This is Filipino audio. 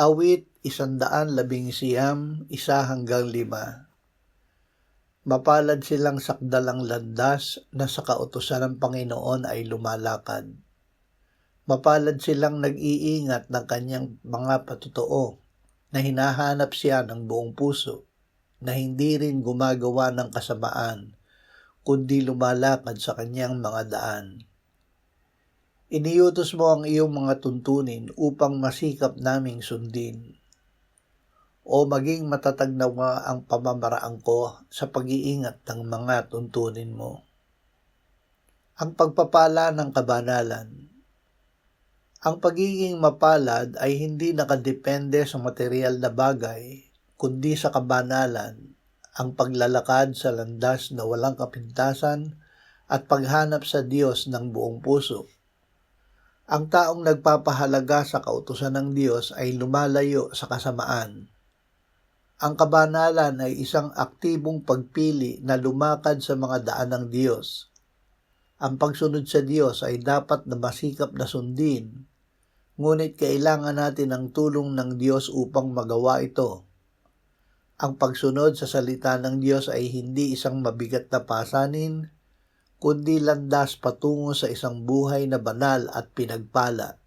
Awit 119, 1-5. Mapalad silang sakdalang landas na sa kautusan ng Panginoon ay lumalakad. Mapalad silang nag-iingat ng kanyang mga patotoo, na hinahanap siya ng buong puso, na hindi rin gumagawa ng kasamaan, kundi lumalakad sa kanyang mga daan. Iniutos mo ang iyong mga tuntunin upang masikap naming sundin. O maging matatag nawa ang pamamaraan ko sa pag-iingat ng mga tuntunin mo. Ang pagpapala ng kabanalan. Ang pagiging mapalad ay hindi nakadepende sa material na bagay, kundi sa kabanalan, ang paglalakad sa landas na walang kapintasan at paghanap sa Diyos ng buong puso. Ang taong nagpapahalaga sa kautusan ng Diyos ay lumalayo sa kasamaan. Ang kabanalan ay isang aktibong pagpili na lumakad sa mga daan ng Diyos. Ang pagsunod sa Diyos ay dapat na masikap na sundin, ngunit kailangan natin ang tulong ng Diyos upang magawa ito. Ang pagsunod sa salita ng Diyos ay hindi isang mabigat na pasanin, kundi landas patungo sa isang buhay na banal at pinagpala.